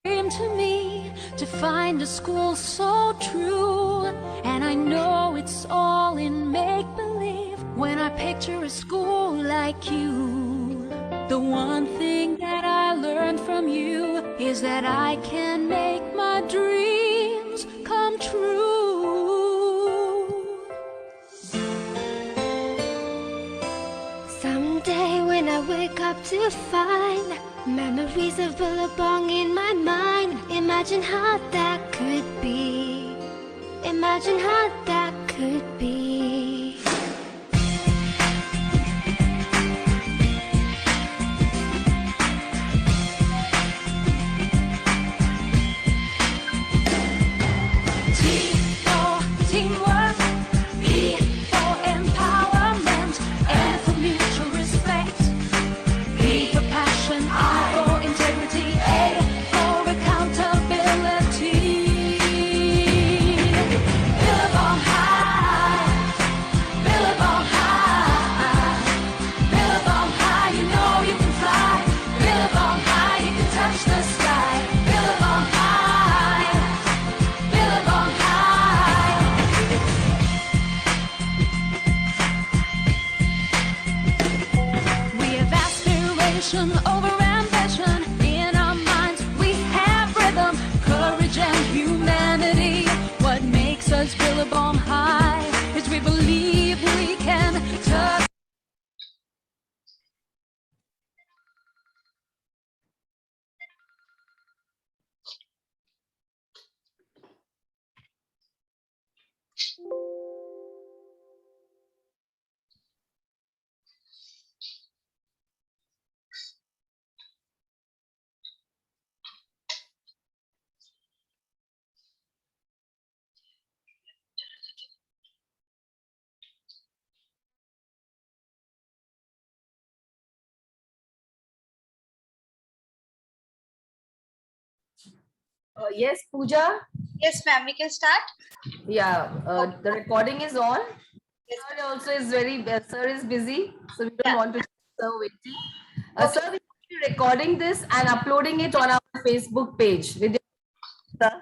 Dream to me to find a school so true, and I know it's all in make-believe when I picture a school like you. The one thing that I learned from you is that I can make my dreams come true. Someday when I wake up to find memories of Billabong in my mind, imagine how that could be. Imagine how that could be. T for teamwork, E for empowerment, and for mutual respect. P for passion, I for integrity, A for accountability. Billabong High, Billabong High, Billabong High, you know you can fly. Billabong High, you can touch the sky. Billabong High, Billabong High. We have aspiration over ambition. In our minds we have rhythm, courage and humanity. What makes us Billabong High is we believe we can touch. Yes, Pooja. Yes, ma'am, we can start. Yeah, the recording is on. Sir also is sir is busy, so we don't Yeah. want to keep sir waiting. Sir, we will be recording this and uploading it on our Facebook page. With sir.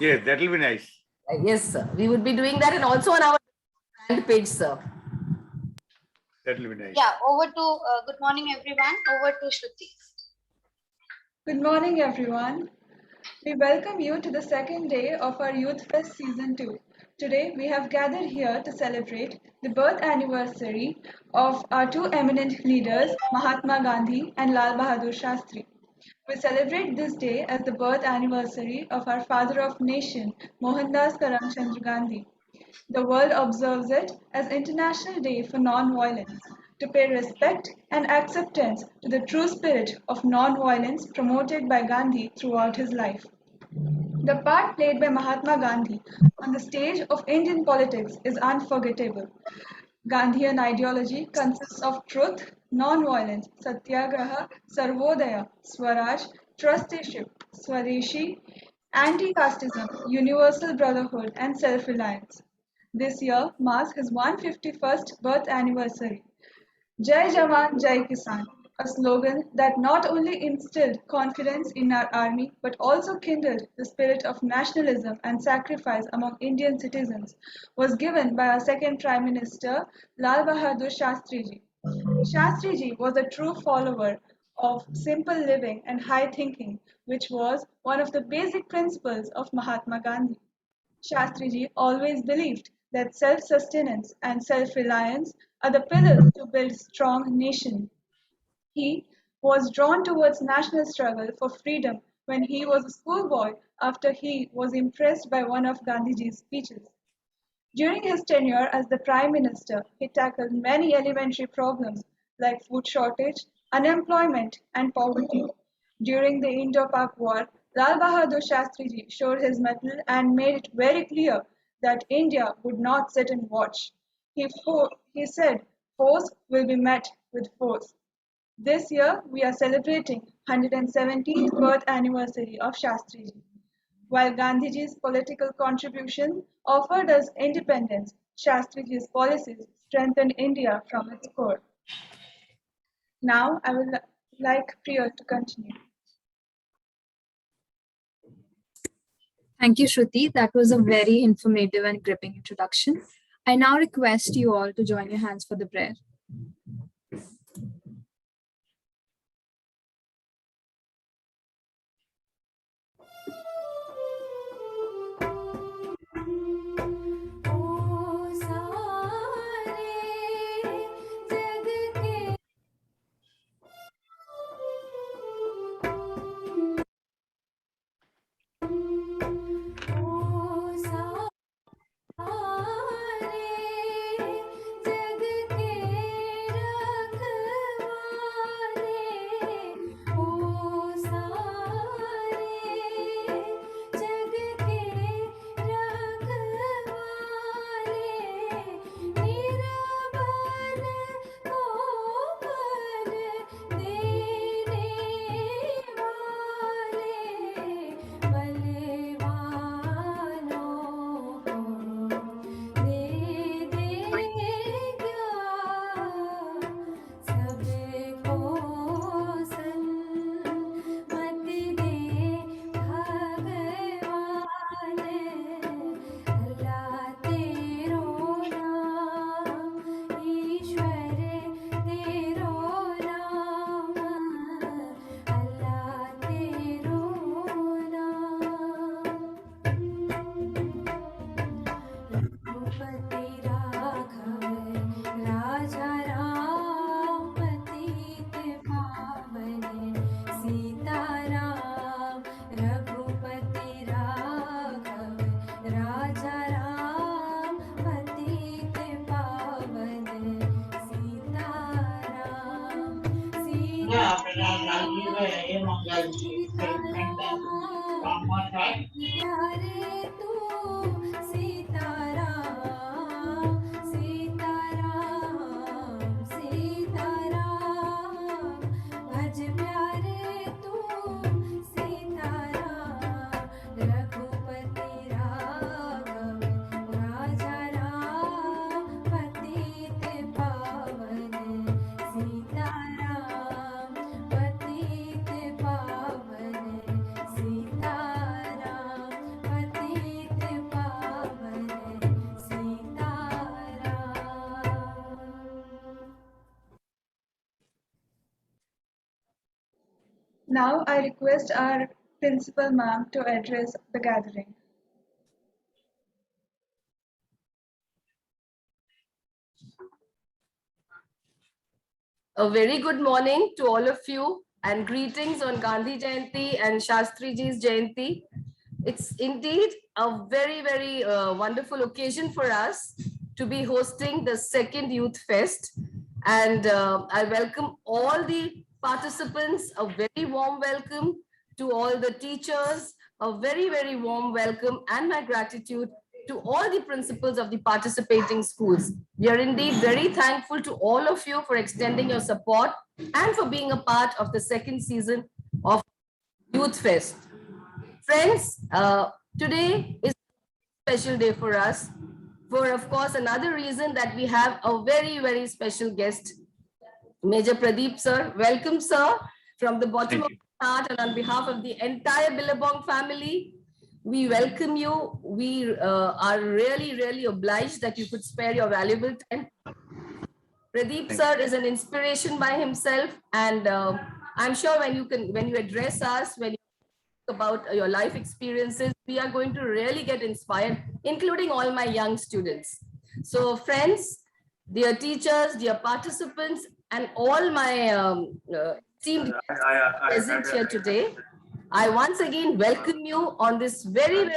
Yes, that will be nice. Yes, sir. We would be doing that and also on our brand page, sir. That will be nice. Yeah, over to, good morning, everyone. Over to Shruti. Good morning, everyone. We welcome you to the second day of our Youth Fest Season 2. Today, we have gathered here to celebrate the birth anniversary of our two eminent leaders, Mahatma Gandhi and Lal Bahadur Shastri. We celebrate this day as the birth anniversary of our father of nation, Mohandas Karamchandra Gandhi. The world observes it as International Day for Non-Violence, to pay respect and acceptance to the true spirit of non-violence promoted by Gandhi throughout his life. The part played by Mahatma Gandhi on the stage of Indian politics is unforgettable. Gandhian ideology consists of truth, non-violence, satyagraha, sarvodaya, swaraj, trusteeship, swadeshi, anti-casteism, universal brotherhood, and self-reliance. This year marks his 151st birth anniversary. Jai Jawan, Jai Kisan, a slogan that not only instilled confidence in our army but also kindled the spirit of nationalism and sacrifice among Indian citizens, was given by our second Prime Minister, Lal Bahadur Shastriji. Shastriji was a true follower of simple living and high thinking, which was one of the basic principles of Mahatma Gandhi. Shastriji always believed that self-sustenance and self-reliance are the pillars to build a strong nation. He was drawn towards national struggle for freedom when he was a schoolboy after he was impressed by one of Gandhiji's speeches. During his tenure as the Prime Minister, he tackled many elementary problems like food shortage, unemployment, and poverty. During the Indo-Pak War, Lal Bahadur Shastriji showed his mettle and made it very clear that India would not sit and watch. He said, force will be met with force. This year, we are celebrating 117th birth anniversary of Shastriji. While Gandhiji's political contribution offered us independence, Shastriji's policies strengthened India from its core. Now, I would like Priya to continue. Thank you, Shruti. That was a very informative and gripping introduction. I now request you all to join your hands for the prayer. Now I request our principal ma'am to address the gathering. A very good morning to all of you and greetings on Gandhi Jayanti and Shastri Ji's Jayanti. It's indeed a very wonderful occasion for us to be hosting the second Youth Fest. And I welcome all the participants, a very warm welcome to all the teachers, a very warm welcome and my gratitude to all the principals of the participating schools. We are indeed very thankful to all of you for extending your support and for being a part of the second season of Youth Fest. Friends, today is a special day for us, for of course another reason that we have a very special guest, Major Pradeep sir. Welcome sir, from the bottom of my heart and on behalf of the entire Billabong family. We welcome you. We are really obliged that you could spare your valuable time. Pradeep sir is an inspiration by himself, and I'm sure when you address us, when you talk about your life experiences, we are going to really get inspired, including all my young students. So friends, dear teachers, dear participants, and all my esteemed present here today, I once again welcome you on this very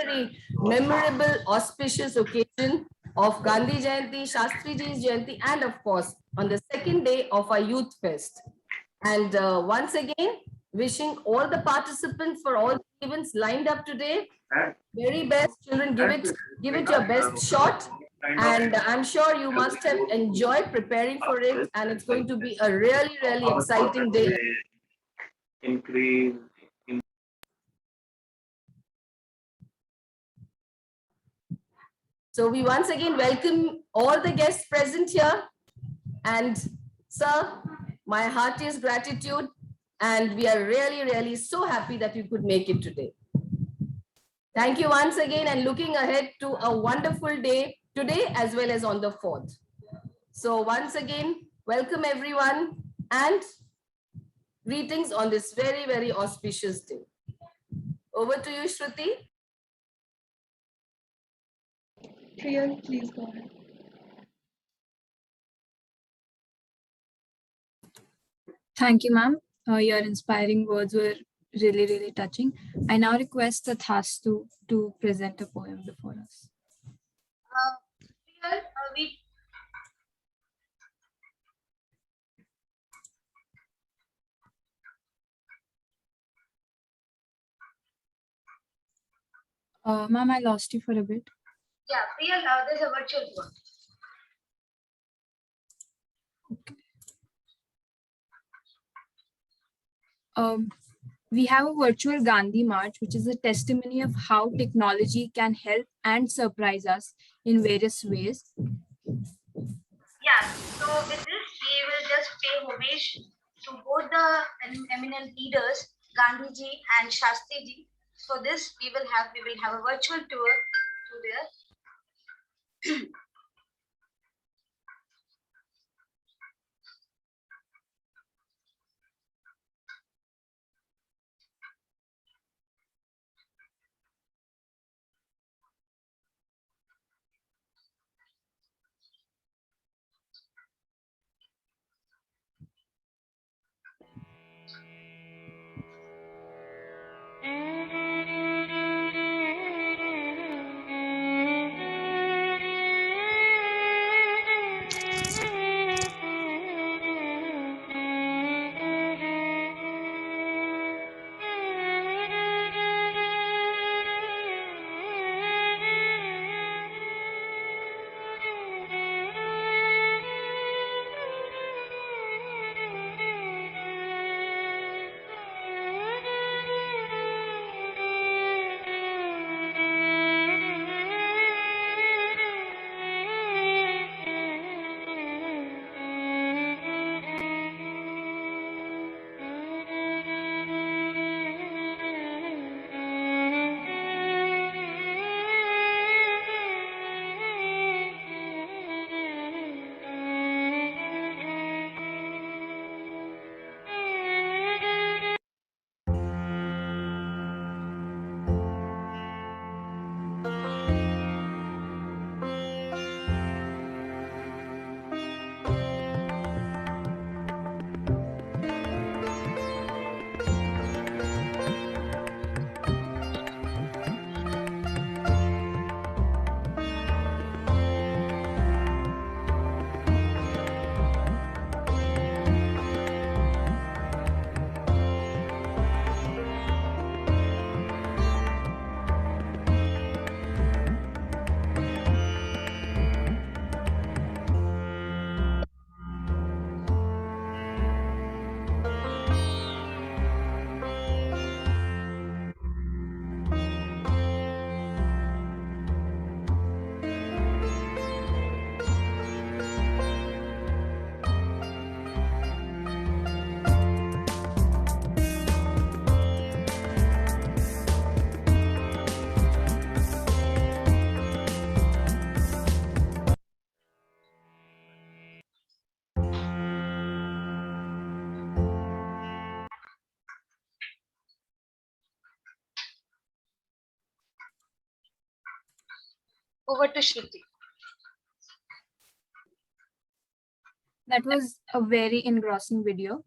memorable, auspicious occasion of Gandhi Jayanti, Shastri Ji's Jayanti, and of course, on the second day of our Youth Fest. And once again, wishing all the participants for all the events lined up today, very best. Children, give it your best shot. And I'm sure you must have enjoyed preparing for it, and it's going to be a really exciting day. Increase. So we once again welcome all the guests present here. And sir, my heartiest gratitude. And we are really so happy that you could make it today. Thank you once again and looking ahead to a wonderful day today as well as on the 4th. So once again, welcome everyone and greetings on this very, very auspicious day. Over to you, Shruti. Priyal, please go ahead. Thank you, ma'am. Your inspiring words were really, really touching. I now request Tathastu to present a poem before us. Here we Ma'am, I lost you for a bit. Priya, there's a virtual tour. We have a virtual Gandhi March, which is a testimony of how technology can help and surprise us in various ways. Yeah, so with this, we will just pay homage to both the eminent leaders, Gandhiji and Shastriji. For this, we will have a virtual tour to there. Over to Shruti. That was a very engrossing video.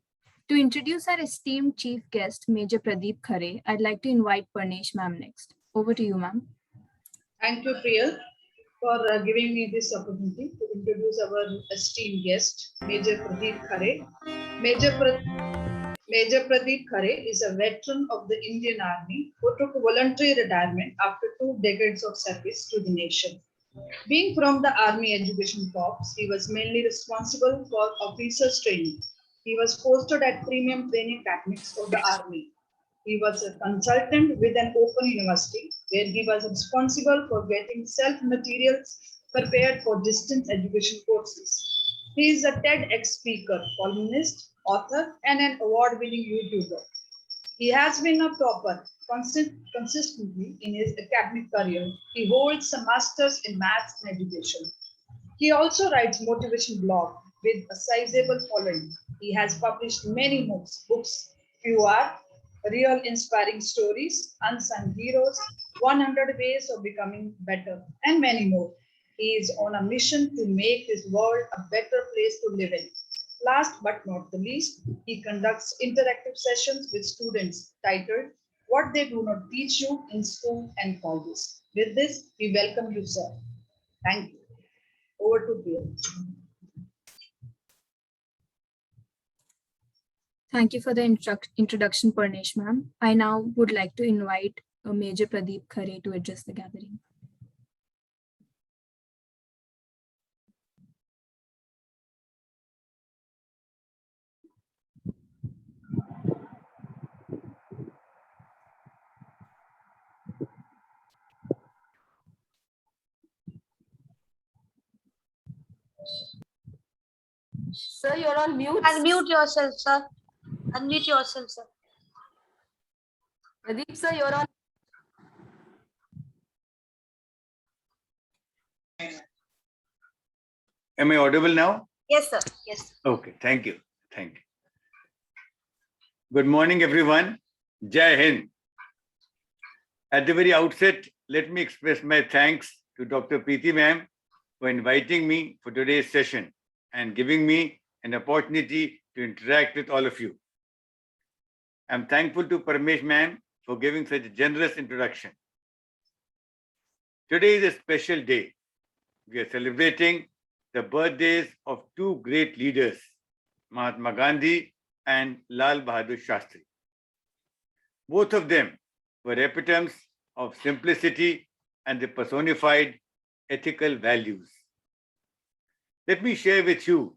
To introduce our esteemed chief guest, Major Pradeep Khare, I'd like to invite Parnesh ma'am next. Over to you, ma'am. Thank you, Priyal, for giving me this opportunity to introduce our esteemed guest, Major Pradeep Khare. Major Pradeep Khare is a veteran of the Indian Army who took voluntary retirement after 2 decades of service to the nation. Being from the Army Education Corps, he was mainly responsible for officers training. He was posted at Premium Training Techniques for the Army. He was a consultant with an open university where he was responsible for getting self-materials prepared for distance education courses. He is a TEDx speaker, columnist, author, and an award-winning YouTuber. He has been a topper consistently in his academic career. He holds a master's in maths and education. He also writes motivation blog with a sizable following. He has published many books. Few are Real Inspiring Stories, Unsung Heroes, 100 Ways of Becoming Better, and many more. He is on a mission to make his world a better place to live in. Last but not the least, he conducts interactive sessions with students titled What They Do Not Teach You in School and Colleges. With this, we welcome you, sir. Thank you. Over to you. Thank you for the introduction, Parnesh ma'am. I now would like to invite Major Pradeep Khare to address the gathering. Sir, you're on mute. Unmute yourself, sir. Unmute yourself, sir. Pradeep, sir, you're on. Am I audible now? Yes, sir. Yes. Okay, thank you. Thank you. Good morning, everyone. Jai Hind. At the very outset, let me express my thanks to Dr. Preeti ma'am for inviting me for today's session and giving me an opportunity to interact with all of you. I'm thankful to Parmesh ma'am for giving such a generous introduction. Today is a special day. We are celebrating the birthdays of two great leaders, Mahatma Gandhi and Lal Bahadur Shastri. Both of them were epitomes of simplicity and they personified ethical values. Let me share with you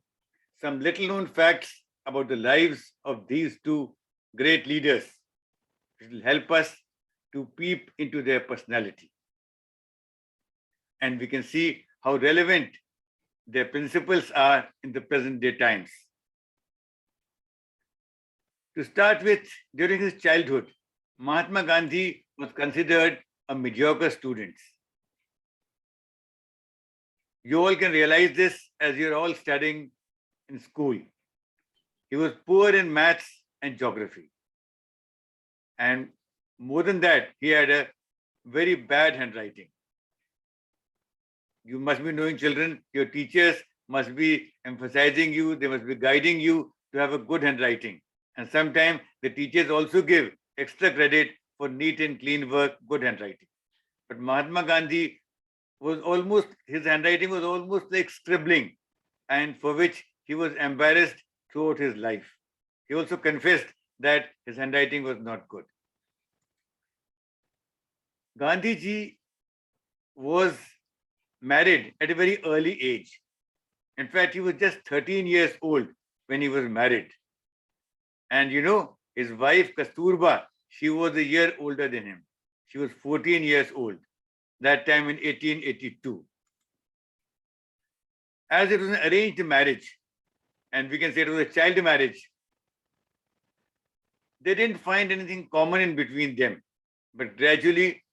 some little-known facts about the lives of these two great leaders, which will help us to peep into their personality. And we can see how relevant their principles are in the present-day times. To start with, during his childhood, Mahatma Gandhi was considered a mediocre student. You all can realize this as you're all studying in school. He was poor in maths and geography. And more than that, he had a very bad handwriting. You must be knowing, children, your teachers must be emphasizing you, they must be guiding you to have a good handwriting. And sometimes the teachers also give extra credit for neat and clean work, good handwriting. But Mahatma Gandhi was almost, his handwriting was almost like scribbling, and for which he was embarrassed throughout his life. He also confessed that his handwriting was not good. Gandhi ji was married at a very early age. In fact, he was just 13 years old when he was married. And you know, his wife Kasturba, she was a year older than him. She was 14 years old, that time in 1882. As it was an arranged marriage, and we can say it was a child marriage, they didn't find anything common in between them, but gradually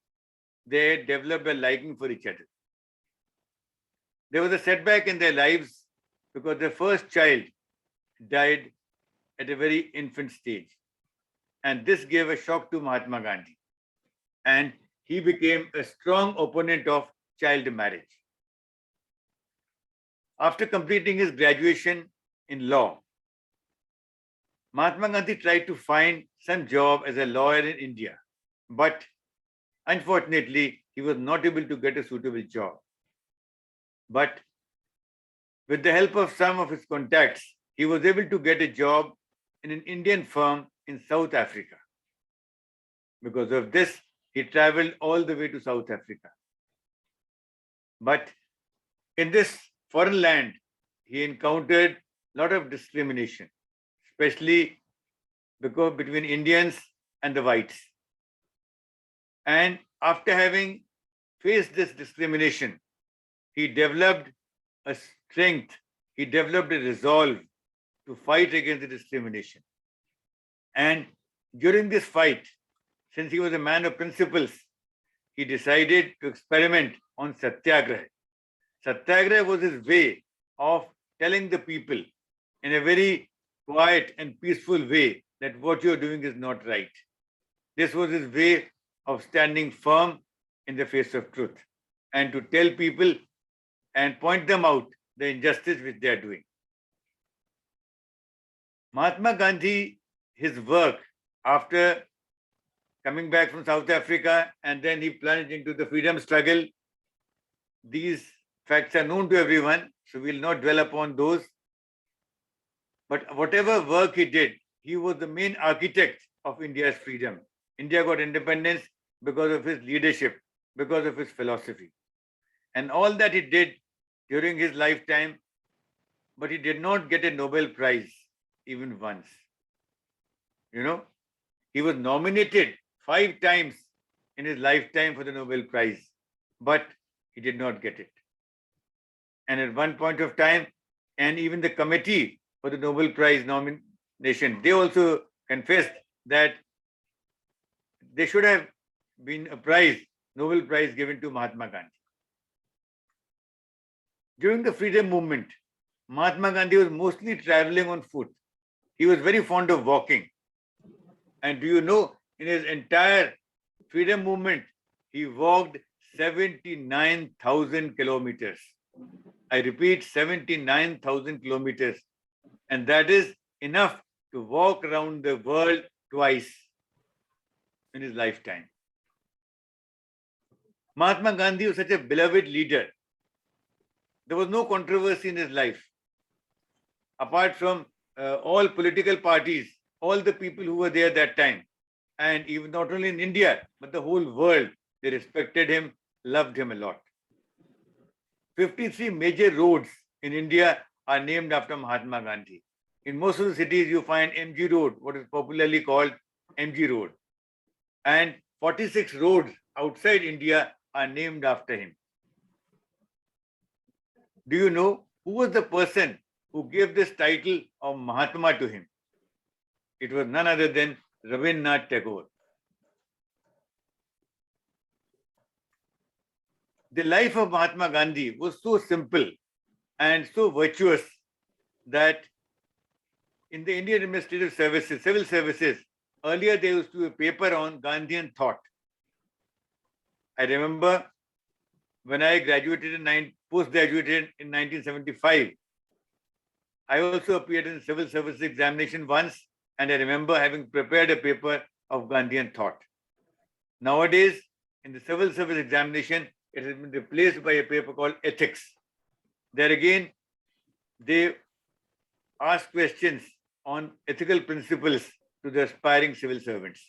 they developed a liking for each other. There was a setback in their lives because their first child died at a very infant stage. And this gave a shock to Mahatma Gandhi. And he became a strong opponent of child marriage. After completing his graduation in law, Mahatma Gandhi tried to find some job as a lawyer in India. But unfortunately, he was not able to get a suitable job. But with the help of some of his contacts, he was able to get a job in an Indian firm in South Africa. Because of this, he traveled all the way to South Africa. But in this foreign land, he encountered a lot of discrimination, especially because between Indians and the whites. And after having faced this discrimination, he developed a strength, he developed a resolve to fight against the discrimination. And during this fight, since he was a man of principles, he decided to experiment on Satyagraha. Satyagraha was his way of telling the people in a very quiet and peaceful way that what you're doing is not right. This was his way of standing firm in the face of truth and to tell people and point them out the injustice which they are doing. Mahatma Gandhi, his work after coming back from South Africa, and then he plunged into the freedom struggle. These facts are known to everyone, so we'll not dwell upon those. But whatever work he did, he was the main architect of India's freedom. India got independence because of his leadership, because of his philosophy. And all that he did during his lifetime, but he did not get a Nobel Prize even once. You know, he was nominated 5 times in his lifetime for the Nobel Prize, but he did not get it. And at one point of time, and even the committee for the Nobel Prize nomination, they also confessed that there should have been a prize, Nobel Prize given to Mahatma Gandhi. During the freedom movement, Mahatma Gandhi was mostly traveling on foot. He was very fond of walking. And do you know, in his entire freedom movement, he walked 79,000 kilometers. I repeat, 79,000 kilometers. And that is enough to walk around the world twice in his lifetime. Mahatma Gandhi was such a beloved leader. There was no controversy in his life. Apart from all political parties, all the people who were there that time, and even not only in India, but the whole world, they respected him, loved him a lot. 53 major roads in India are named after Mahatma Gandhi. In most of the cities, you find MG Road, what is popularly called MG Road. And 46 roads outside India are named after him. Do you know who was the person who gave this title of Mahatma to him? It was none other than Rabindranath Tagore. The life of Mahatma Gandhi was so simple and so virtuous that in the Indian Administrative Services, civil services, earlier there used to be a paper on Gandhian thought. I remember when I postgraduated in 1975, I also appeared in civil service examination once, and I remember having prepared a paper of Gandhian thought. Nowadays, in the civil service examination, it has been replaced by a paper called ethics. There again, they ask questions on ethical principles to the aspiring civil servants.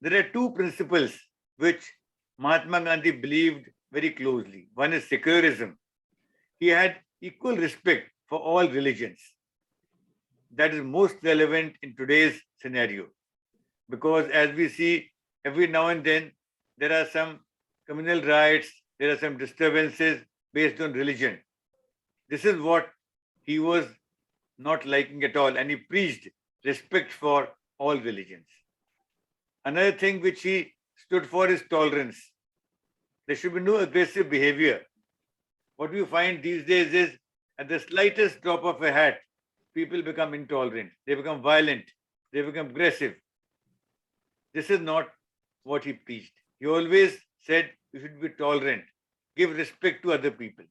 There are 2 principles which Mahatma Gandhi believed very closely. One is secularism. He had equal respect for all religions. That is most relevant in today's scenario, because as we see every now and then, there are some communal riots, there are some disturbances based on religion. This is what he was not liking at all, and he preached respect for all religions. Another thing which he stood for is tolerance. There should be no aggressive behavior. What we find these days is at the slightest drop of a hat, people become intolerant, they become violent, they become aggressive. This is not what he preached. He always said you should be tolerant, give respect to other people.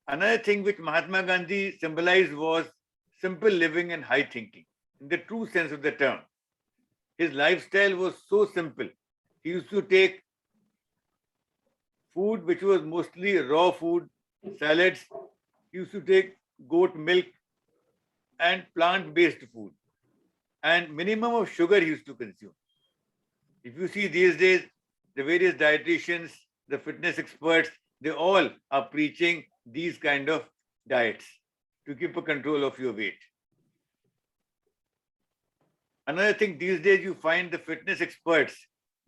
Another thing which Mahatma Gandhi symbolized was simple living and high thinking, in the true sense of the term. His lifestyle was so simple. He used to take food which was mostly raw food, salads. He used to take goat milk and plant-based food. And minimum of sugar he used to consume. If you see these days, the various dietitians, the fitness experts, they all are preaching these kind of diets to keep a control of your weight. Another thing, these days you find the fitness experts,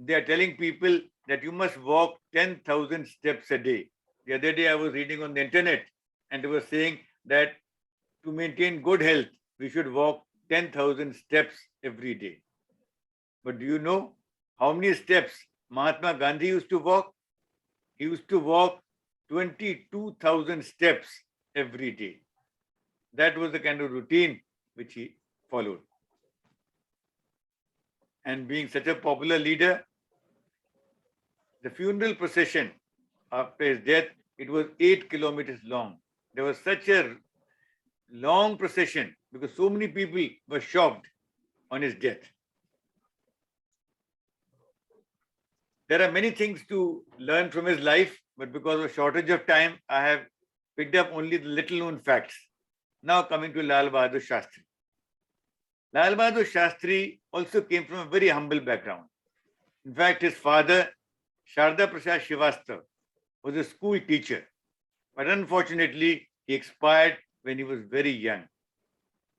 they are telling people that you must walk 10,000 steps a day. The other day I was reading on the internet and they were saying that to maintain good health, we should walk 10,000 steps every day. But do you know how many steps Mahatma Gandhi used to walk? He used to walk 22,000 steps every day. That was the kind of routine which he followed. And being such a popular leader, the funeral procession after his death, it was 8 kilometers long. There was such a long procession because so many people were shocked on his death. There are many things to learn from his life, but because of shortage of time, I have picked up only the little known facts. Now coming to Lal Bahadur Shastri. Lal Bahadur Shastri also came from a very humble background. In fact, his father, Sharda Prasad Srivastava, was a school teacher, but unfortunately, he expired when he was very young.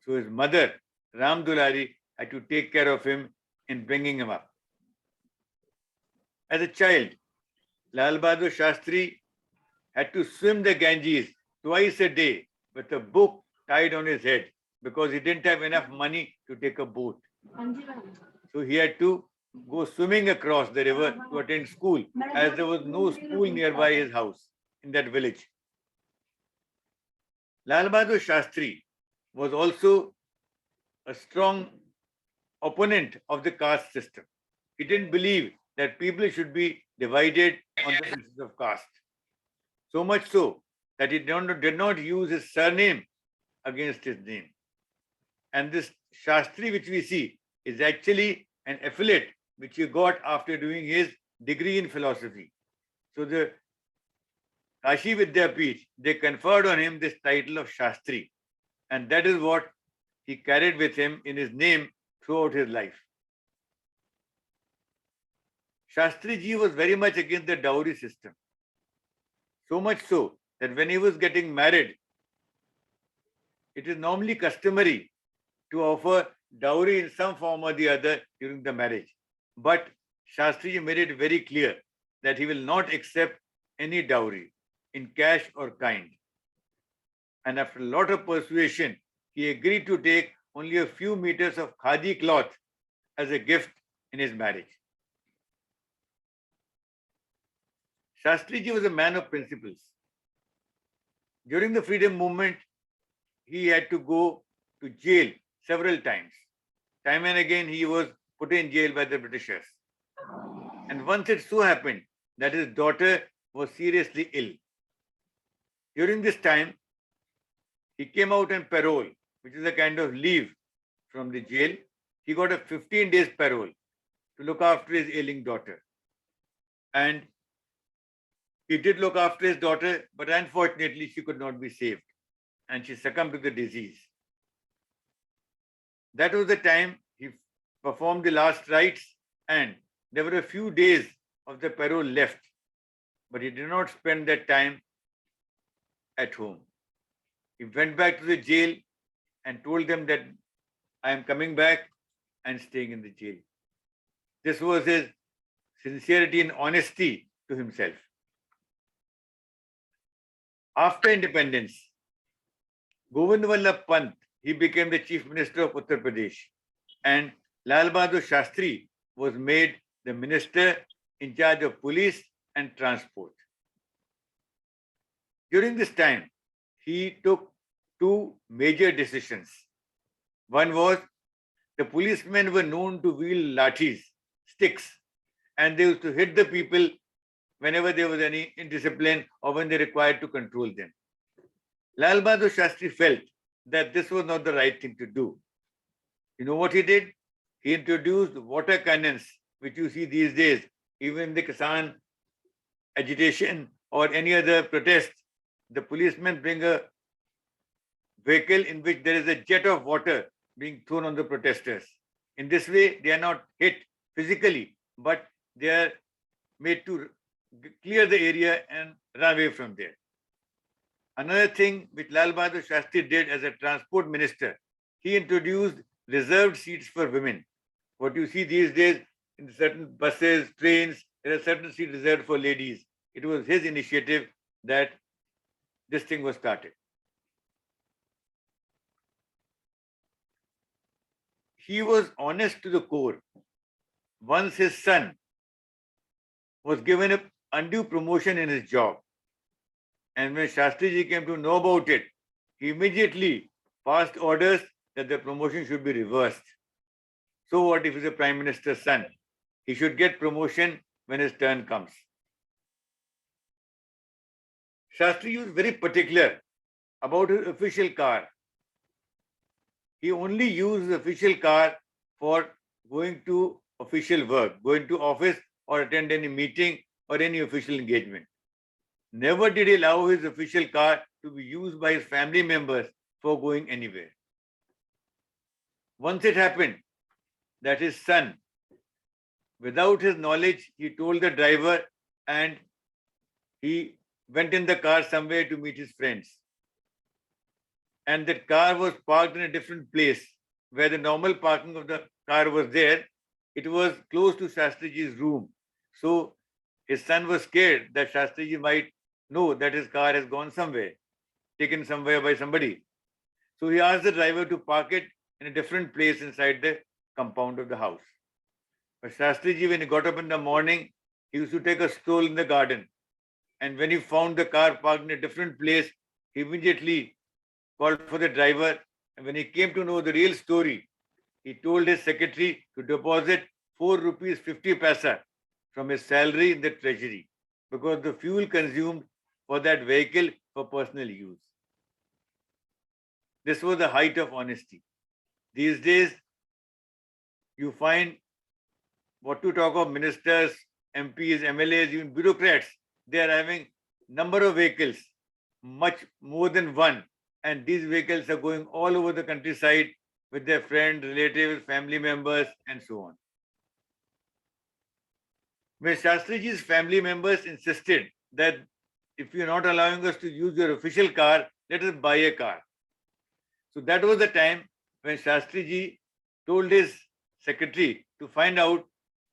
So his mother, Ram Dulari, had to take care of him in bringing him up. As a child, Lal Bahadur Shastri had to swim the Ganges twice a day with a book tied on his head because he didn't have enough money to take a boat. So he had to go swimming across the river to attend school, as there was no school nearby his house in that village. Lal Bahadur Shastri was also a strong opponent of the caste system. He didn't believe that people should be divided on the basis of caste. So much so that he did not use his surname against his name. And this Shastri which we see is actually an affiliate which he got after doing his degree in philosophy. So the Kashi Vidyapeeth, they conferred on him this title of Shastri. And that is what he carried with him in his name throughout his life. Shastri ji was very much against the dowry system. So much so that when he was getting married, it is normally customary to offer dowry in some form or the other during the marriage. But Shastri ji made it very clear that he will not accept any dowry in cash or kind. And after a lot of persuasion, he agreed to take only a few meters of khadi cloth as a gift in his marriage. Shastri ji was a man of principles. During the freedom movement, he had to go to jail several times. Time and again, he was put in jail by the Britishers. And once it so happened that his daughter was seriously ill. During this time, he came out on parole, which is a kind of leave from the jail. He got a 15 days parole to look after his ailing daughter. And he did look after his daughter, but unfortunately, she could not be saved. And she succumbed to the disease. That was the time he performed the last rites, and there were a few days of the parole left, but he did not spend that time at home. He went back to the jail and told them that I am coming back and staying in the jail. This was his sincerity and honesty to himself. After independence, Govind Vallabh Pant, he became the Chief Minister of Uttar Pradesh, and Lal Bahadur Shastri was made the Minister in charge of police and transport. During this time, he took two major decisions. One was the policemen were known to wield lathis, sticks, and they used to hit the people whenever there was any indiscipline or when they required to control them. Lal Bahadur Shastri felt that this was not the right thing to do. You know what he did? He introduced water cannons, which you see these days, even the Kisan agitation or any other protest. The policemen bring a vehicle in which there is a jet of water being thrown on the protesters. In this way, they are not hit physically, but they are made to clear the area and run away from there. Another thing which Lal Bahadur Shastri did as a transport minister, he introduced reserved seats for women. What you see these days in certain buses, trains, there are certain seats reserved for ladies. It was his initiative that this thing was started. he was honest to the core. Once his son was given an undue promotion in his job, and when Shastriji came to know about it, he immediately passed orders that the promotion should be reversed. So what if he's a Prime Minister's son? He should get promotion when his turn comes. Shastri was very particular about his official car. He only used his official car for going to official work, going to office or attend any meeting or any official engagement. Never did he allow his official car to be used by his family members for going anywhere. Once it happened that his son, without his knowledge, he told the driver and he went in the car somewhere to meet his friends. And that car was parked in a different place where the normal parking of the car was there. It was close to Shastriji's room. So his son was scared that Shastriji might know that his car has gone somewhere, taken somewhere by somebody. So he asked the driver to park it in a different place inside the compound of the house. But Shastriji, when he got up in the morning, he used to take a stroll in the garden. And when he found the car parked in a different place, he immediately called for the driver. And when he came to know the real story, he told his secretary to deposit 4 rupees 50 paisa from his salary in the treasury because the fuel consumed for that vehicle for personal use. This was the height of honesty. These days, you find what to talk of ministers, MPs, MLAs, even bureaucrats. They are having number of vehicles, much more than one. And these vehicles are going all over the countryside with their friends, relatives, family members, and so on. When Shastriji's family members insisted that if you're not allowing us to use your official car, let us buy a car. So that was the time when Shastriji told his secretary to find out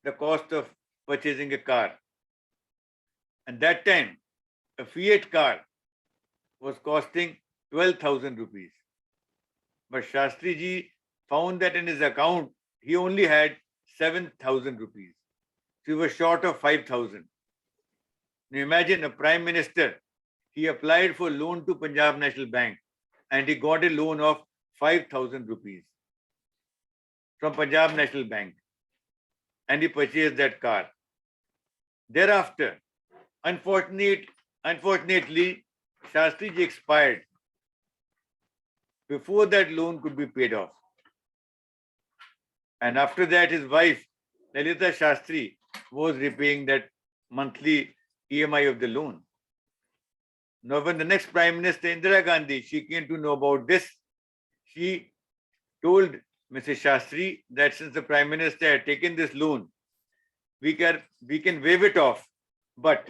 the cost of purchasing a car. And that time, a Fiat car was costing 12,000 rupees. But Shastriji found that in his account, he only had 7,000 rupees. So he was short of 5,000. Now imagine a prime minister, he applied for loan to Punjab National Bank and he got a loan of 5,000 rupees from Punjab National Bank and he purchased that car. Thereafter, unfortunately, Shastriji expired before that loan could be paid off. And after that, his wife, Lalita Shastri, was repaying that monthly EMI of the loan. Now, when the next Prime Minister, Indira Gandhi, she came to know about this, she told Mrs. Shastri that since the Prime Minister had taken this loan, we can waive it off. But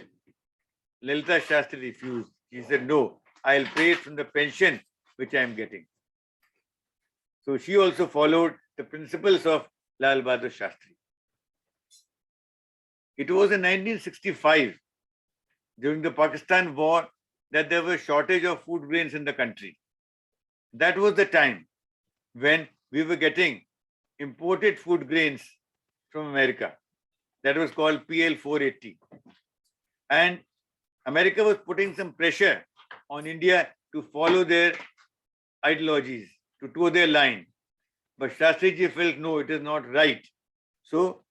Lalita Shastri refused. She said, no, I'll pay it from the pension which I am getting. So she also followed the principles of Lal Bahadur Shastri. It was in 1965, during the Pakistan war, that there was shortage of food grains in the country. That was the time when we were getting imported food grains from America. That was called PL 480. And America was putting some pressure on India to follow their ideologies, to toe their line. But Shastriji felt, no, it is not right. So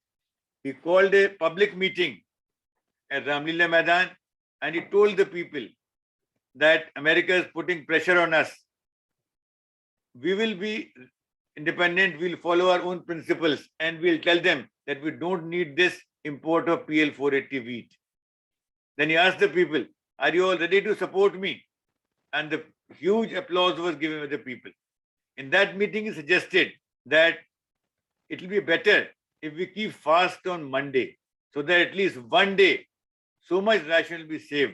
he called a public meeting at Ramlila Maidan and he told the people that America is putting pressure on us. We will be independent, we'll follow our own principles and we'll tell them that we don't need this import of PL 480 wheat. Then he asked the people, are you all ready to support me? And the huge applause was given by the people. In that meeting, he suggested that it will be better if we keep fast on Monday, so that at least one day, so much ration will be saved.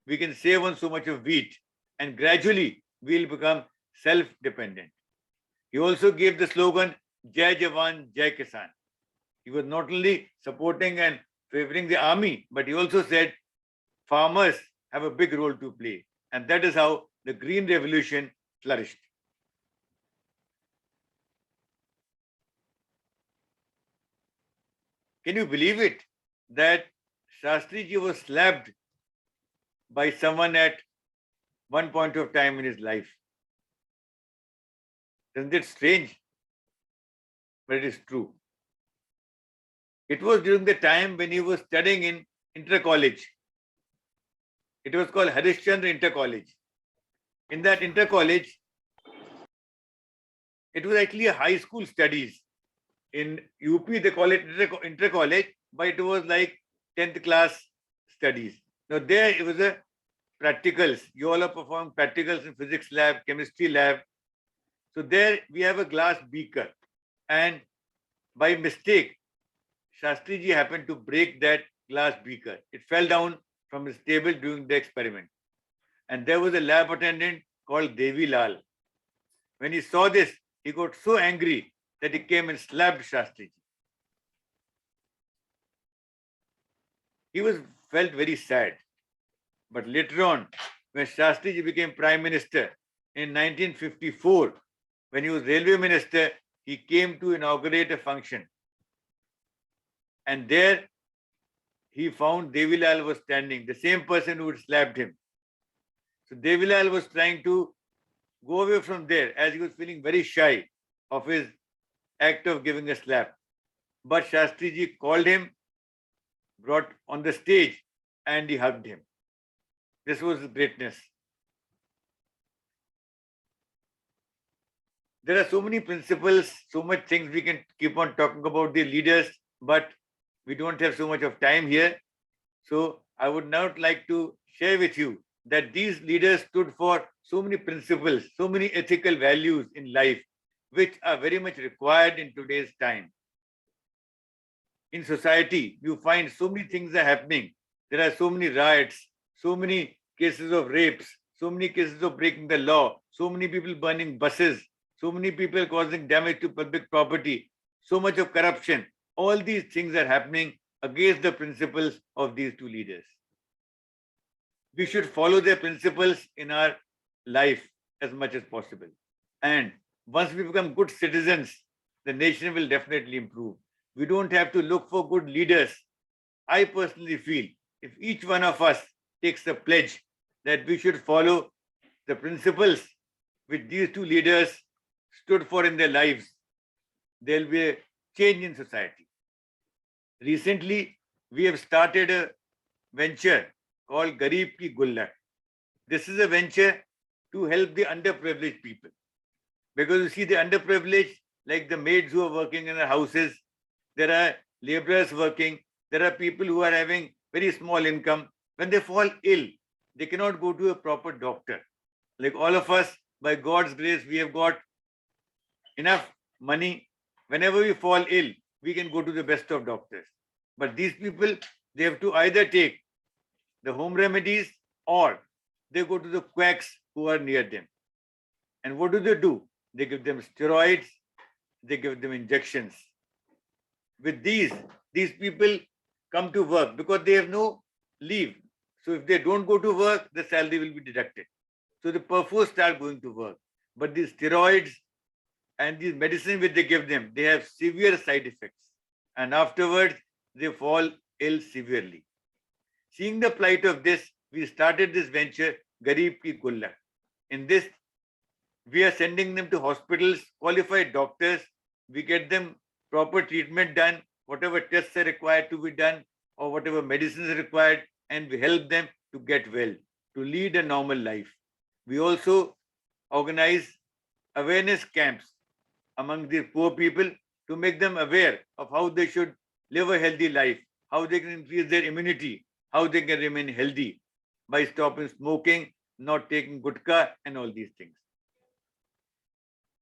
We can save on so much of wheat, and gradually we'll become self-dependent. He also gave the slogan, Jai Jawan, Jai Kisan. He was not only supporting and favoring the army, but he also said farmers have a big role to play. And that is how the Green Revolution flourished. Can you believe it? That Shastri ji was slapped by someone at one point of time in his life. Isn't it strange? But it is true. It was during the time when he was studying in Inter College. It was called Harishchandra Inter College. In that Inter College, it was actually a high school studies. In UP, they call it Inter College, but it was like 10th class studies. Now there it was a practicals. You all are performing practicals in physics lab, chemistry lab. So there we have a glass beaker, and by mistake, Shastri ji happened to break that glass beaker. It fell down from his table during the experiment. And there was a lab attendant called Devi Lal. When he saw this, he got so angry that he came and slapped Shastri ji. He felt very sad. But later on, when Shastri ji became Prime Minister in 1954, when he was Railway Minister, he came to inaugurate a function. And there he found Devilal was standing, the same person who had slapped him. So Devilal was trying to go away from there as he was feeling very shy of his act of giving a slap. But Shastri ji called him, brought on the stage, and he hugged him. This was greatness. There are so many principles, so much things we can keep on talking about the leaders, but we don't have so much of time here. So I would now like to share with you that these leaders stood for so many principles, so many ethical values in life, which are very much required in today's time. In society, you find so many things are happening. There are so many riots, so many cases of rapes, so many cases of breaking the law, so many people burning buses, so many people causing damage to public property, so much of corruption. All these things are happening against the principles of these two leaders. We should follow their principles in our life as much as possible. And once we become good citizens, the nation will definitely improve. We don't have to look for good leaders. I personally feel if each one of us takes a pledge that we should follow the principles which these two leaders stood for in their lives, there will be a change in society. Recently, we have started a venture called Garib Ki Gullak. This is a venture to help the underprivileged people. Because you see, the underprivileged, like the maids who are working in their houses, there are laborers working, there are people who are having very small income. When they fall ill, they cannot go to a proper doctor. Like all of us, by God's grace, we have got enough money. Whenever we fall ill, we can go to the best of doctors. But these people, they have to either take the home remedies or they go to the quacks who are near them. And what do? They give them steroids, they give them injections. With these people come to work because they have no leave. So if they don't go to work, the salary will be deducted. So the perforce start going to work. But these steroids and these medicine which they give them, they have severe side effects. And afterwards, they fall ill severely. Seeing the plight of this, we started this venture, Garib Ki Gullak. In this, we are sending them to hospitals, qualified doctors. We get them proper treatment done, whatever tests are required to be done, or whatever medicines are required, and we help them to get well, to lead a normal life. We also organize awareness camps among the poor people to make them aware of how they should live a healthy life, how they can increase their immunity, how they can remain healthy by stopping smoking, not taking gutka, and all these things.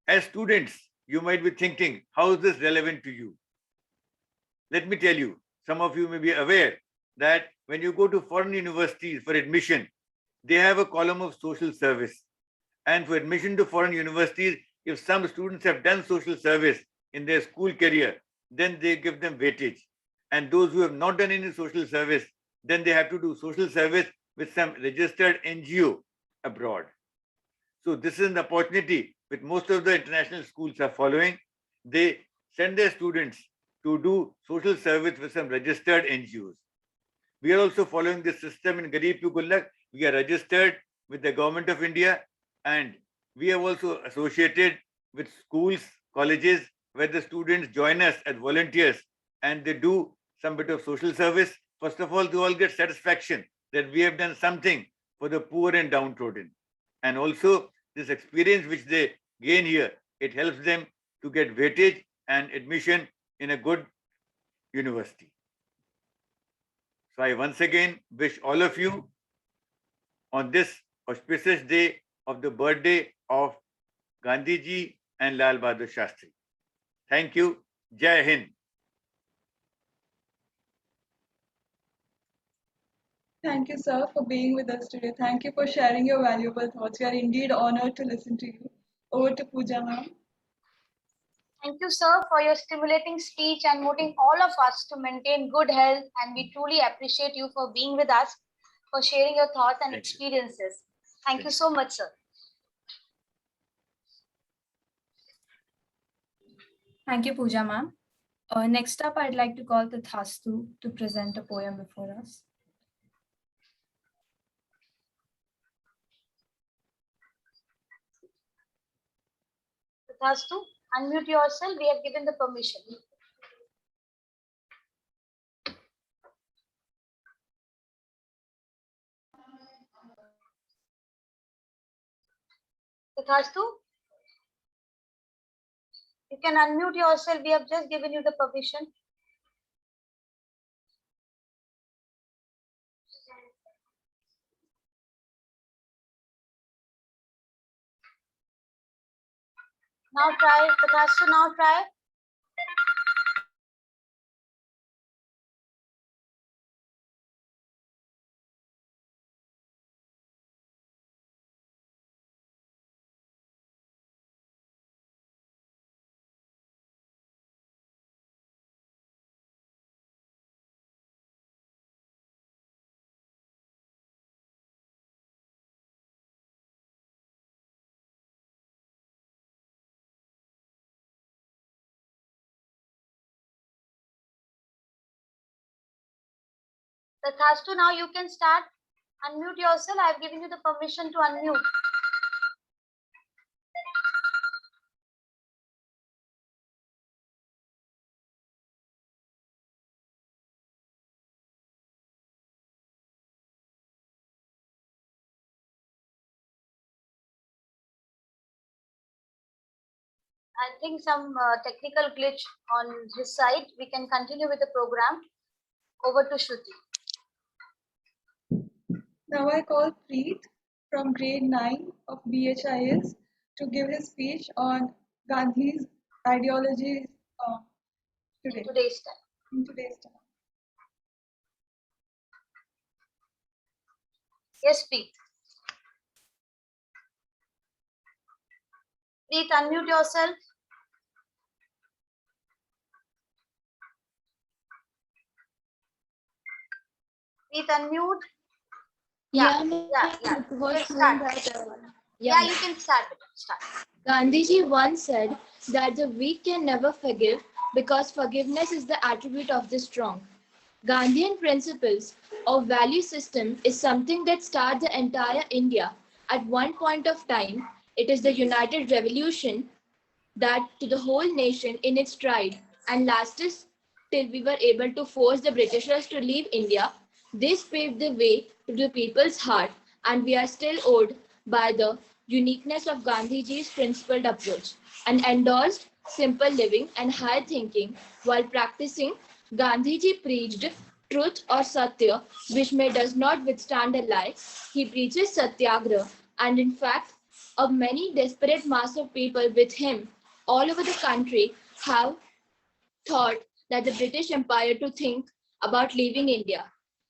As students, you might be thinking, how is this relevant to you? Let me tell you, some of you may be aware that when you go to foreign universities for admission, they have a column of social service. And for admission to foreign universities, if some students have done social service in their school career, then they give them weightage. And those who have not done any social service, then they have to do social service with some registered NGO abroad. So this is an opportunity which most of the international schools are following. They send their students to do social service with some registered NGOs. We are also following this system in Garib Ki Gullak. We are registered with the Government of India, and we have also associated with schools, colleges, where the students join us as volunteers and they do some bit of social service. First of all, they all get satisfaction that we have done something for the poor and downtrodden. And also this experience which they gain here, it helps them to get weightage and admission in a good university. So I once again wish all of you on this auspicious day of the birthday of Gandhi ji and Lal Bahadur Shastri. Thank you. Jai Hind. Thank you, sir, for being with us today. Thank you for sharing your valuable thoughts. We are indeed honored to listen to you. Over to Pooja, ma'am. Thank you, sir, for your stimulating speech and motivating all of us to maintain good health. And we truly appreciate you for being with us, for sharing your thoughts and experiences. Thank you so much, sir. Thank you, Pooja ma'am. Next up, I'd like to call Tathastu to present a poem before us. Tathastu, unmute yourself. We have given the permission. Tathastu, you can unmute yourself. We have just given you the permission. Now try, Tathastu, now try. Tathastu, now you can start. Unmute yourself. I have given you the permission to unmute. I think some technical glitch on his side. We can continue with the program. Over to Shruti. Now I call Preet from grade 9 of BHIS to give his speech on Gandhi's ideologies today. Today's time. In today's time. Yes, Preet. Preet, unmute yourself. Preet, unmute. Yeah. You can start. Yeah, you can start. Start. Gandhiji once said that the weak can never forgive because forgiveness is the attribute of the strong. Gandhian principles of value system is something that started the entire India. At one point of time, it is the United Revolution that to the whole nation in its stride and lasted till we were able to force the Britishers to leave India. This paved the way to the people's heart, and we are still owed by the uniqueness of Gandhiji's principled approach and endorsed simple living and high thinking while practicing. Gandhiji preached truth or satya, which does not withstand a lie. He preaches satyagraha, and in fact, a many desperate mass of people with him all over the country have thought that the British Empire to think about leaving India.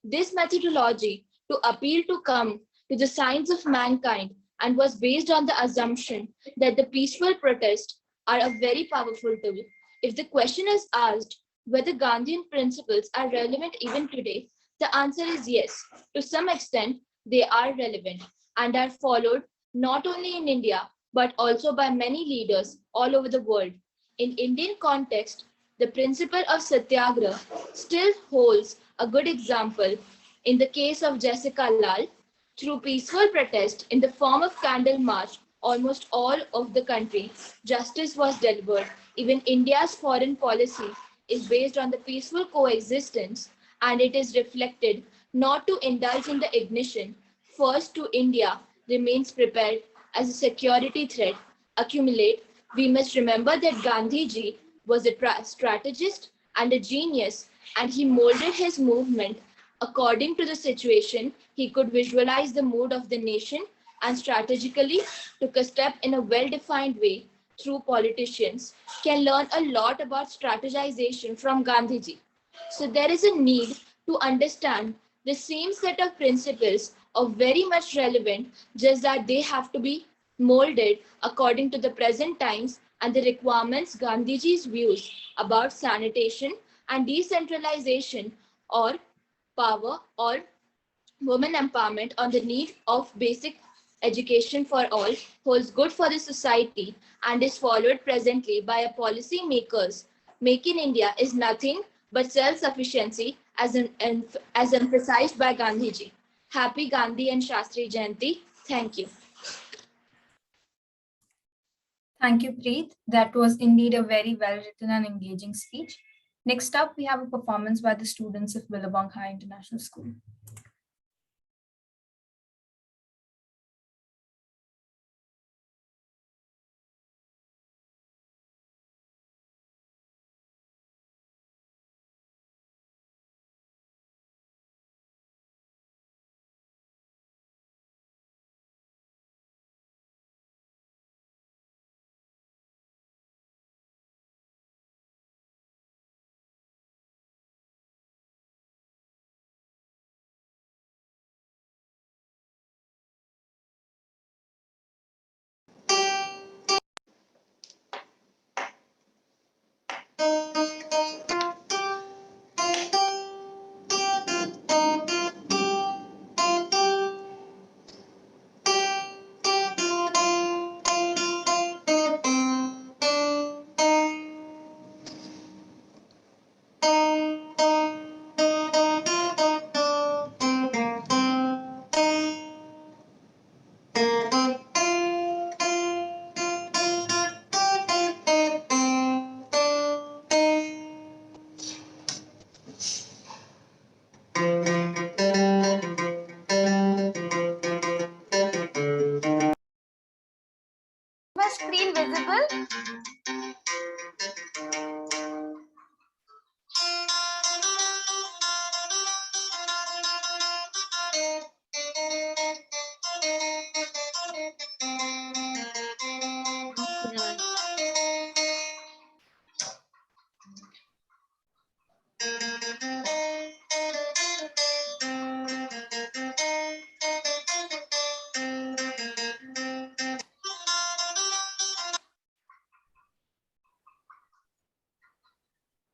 This methodology to appeal to come to the signs of mankind and was based on the assumption that the peaceful protests are a very powerful tool. If the question is asked whether Gandhian principles are relevant even today, the answer is yes. To some extent, they are relevant and are followed not only in India, but also by many leaders all over the world. In Indian context, the principle of satyagraha still holds a good example in the case of Jessica Lal. Through peaceful protest in the form of candle march, almost all of the country, justice was delivered. Even India's foreign policy is based on the peaceful coexistence, and it is reflected not to indulge in the ignition. First to India remains prepared as a security threat accumulate. We must remember that Gandhiji was a strategist and a genius, and he molded his movement according to the situation. He could visualize the mood of the nation and strategically took a step in a well-defined way. Through politicians can learn a lot about strategization from Gandhiji. So there is a need to understand the same set of principles are very much relevant, just that they have to be molded according to the present times and the requirements. Gandhiji's views about sanitation and decentralization or power or women empowerment on the need of basic education for all holds good for the society and is followed presently by a policy makers. Make in India is nothing but self-sufficiency as emphasized by Gandhiji. Happy Gandhi and Shastri Jayanti. Thank you. Thank you, Preet. That was indeed a very well-written and engaging speech. Next up, we have a performance by the students of Billabong High International School. My screen visible?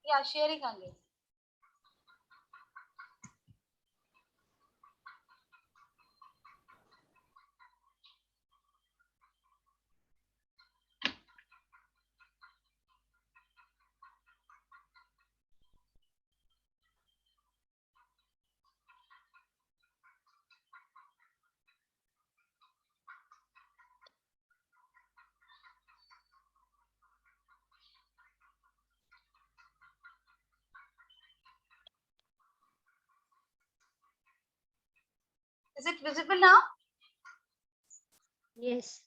Yeah, sharing again. Is it visible now? Yes.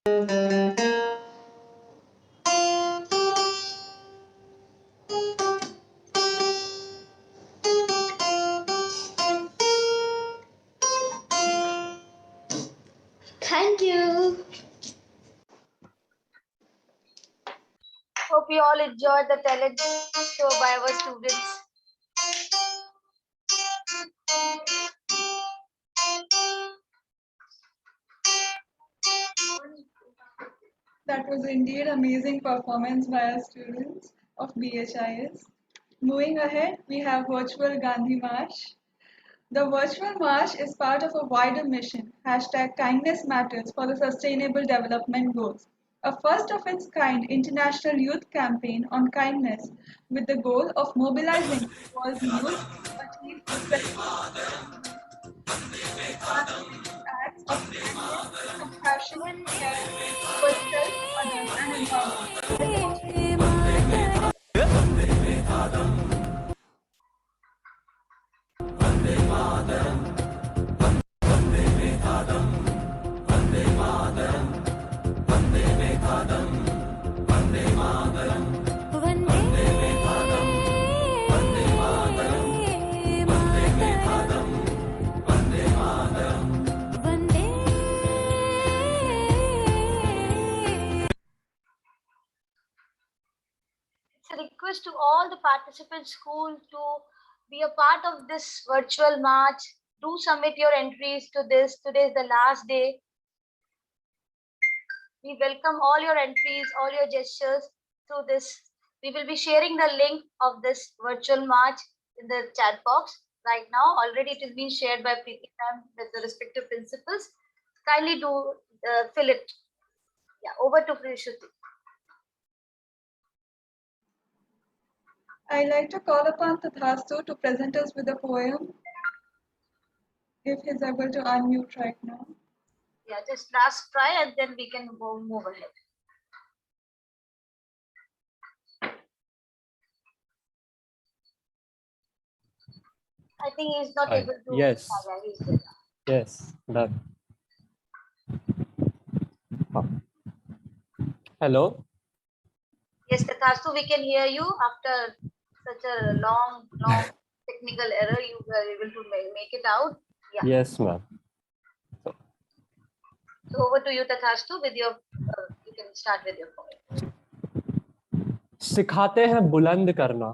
Thank you. Hope you all enjoyed the talent show by our students. That was indeed amazing performance by our students of BHIS. Moving ahead, we have Virtual Gandhi March. The virtual march is part of a wider mission, #Kindness Matters for the Sustainable Development Goals, a first of its kind international youth campaign on kindness with the goal of mobilizing the world's youth to achieve acts of kindness, compassion, care towards self, others, and environment. It's a request to all the participant schools to be a part of this virtual march. Do submit your entries to this. Today is the last day. We welcome all your entries, all your gestures through this. We will be sharing the link of this virtual march in the chat box right now. Already it has been shared by Preeti ma'am with the respective principals. Kindly do fill it. Yeah, over to Prishruti. I'd like to call upon Tathastu to present us with a poem, if he's able to unmute right now. Yeah, just last try and then we can go move ahead. I think he's not able to. Yes. Yeah, he's there. Yes, done. Hello. Yes, Tathastu, we can hear you after such a long technical error. You were able to make it out. Yeah. Yes, ma'am. So over to you, Tathastu, with your. You can start with your point. सिखाते हैं बुलंद करना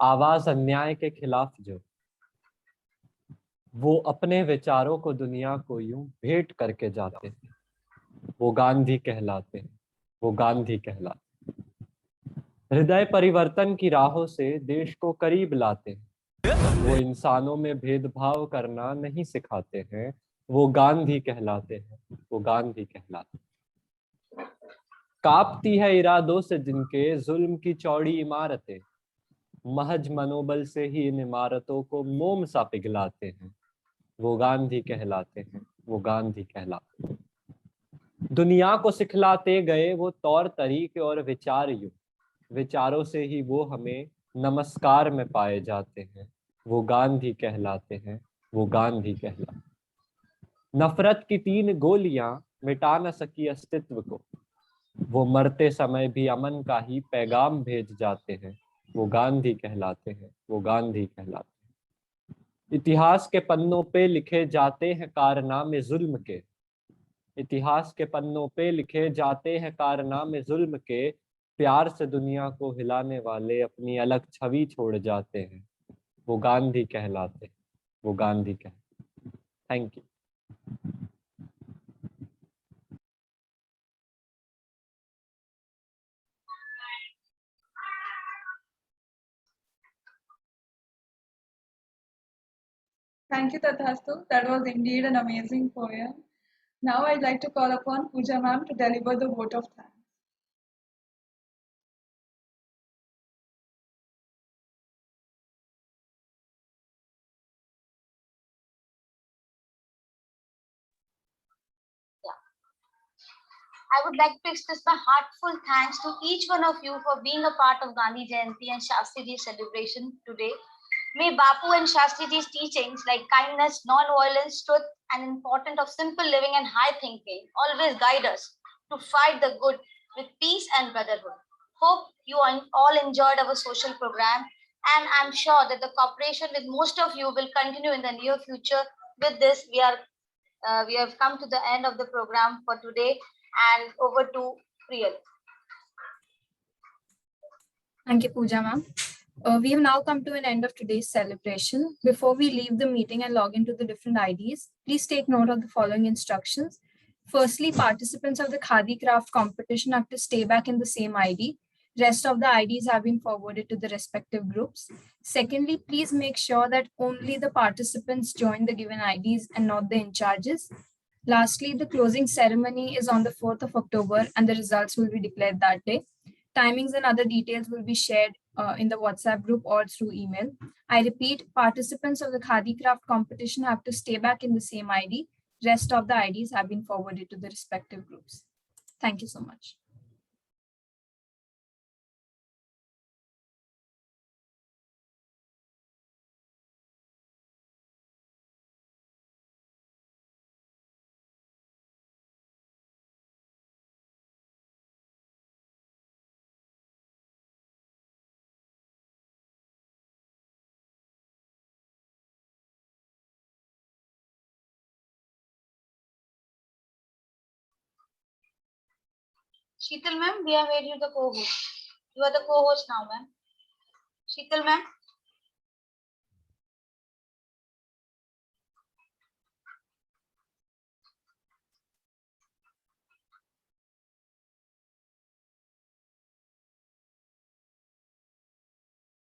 आवाज अन्याय के खिलाफ जो वो अपने विचारों को दुनिया को यूं भेंट करके जाते हैं वो गांधी कहलाते हैं वो गांधी कहलाते हैं हृदय परिवर्तन की राहों से देश को करीब लाते हैं वो इंसानों में भेदभाव करना नहीं सिखाते हैं वो गांधी कहलाते हैं वो गांधी कहलाते हैं कांपती है इरादों से जिनके जुल्म की चौड़ी इमारतें महज मनोबल से ही इन इमारतों को मोम सा पिघलाते हैं वो गांधी कहलाते हैं वो गांधी कहलाते हैं दुनिया को सिखलाते गए वो तौर तरीके और विचार युग विचारों से ही वो हमें नमस्कार में पाए जाते हैं वो गांधी कहलाते हैं वो गांधी कहलाते हैं नफरत की 3 गोलियां मिटा न सकी अस्तित्व को वो मरते समय भी अमन का ही पैगाम भेज जाते हैं वो गांधी कहलाते हैं वो गांधी कहलाते हैं इतिहास के पन्नों पे लिखे जाते हैं कारनामे जुल्म के इतिहास के पन्नों पे लिखे जाते हैं कारनामे जुल्म के प्यार से दुनिया को हिलाने वाले अपनी अलग छवि छोड़ जाते हैं वो गांधी कहलाते हैं वो गांधी कहलाते हैं thank you Thank you, Tathastu. That was indeed an amazing poem. Now I'd like to call upon Pooja ma'am to deliver the vote of thanks. I would like to express my heartfelt thanks to each one of you for being a part of Gandhi Jayanti and Shastriji's celebration today. May Bapu and Shastriji's teachings like kindness, non-violence, truth, and importance of simple living and high thinking always guide us to fight the good with peace and brotherhood. Hope you all enjoyed our social program, and I'm sure that the cooperation with most of you will continue in the near future. With this, we have come to the end of the program for today, and over to Priyal. Thank you, Pooja ma'am. We have now come to an end of today's celebration. Before we leave the meeting and log into the different IDs, please take note of the following instructions. Firstly, participants of the Khadi craft competition have to stay back in the same ID. Rest of the IDs have been forwarded to the respective groups. Secondly, please make sure that only the participants join the given IDs and not the in charges. Lastly, the closing ceremony is on the 4th of October and the results will be declared that day. Timings and other details will be shared in the WhatsApp group or through email. I repeat, participants of the Khadi craft competition have to stay back in the same ID. Rest of the IDs have been forwarded to the respective groups. Thank you so much. Sheetal ma'am, we have made you the co-host. You are the co-host now, ma'am. Sheetal ma'am.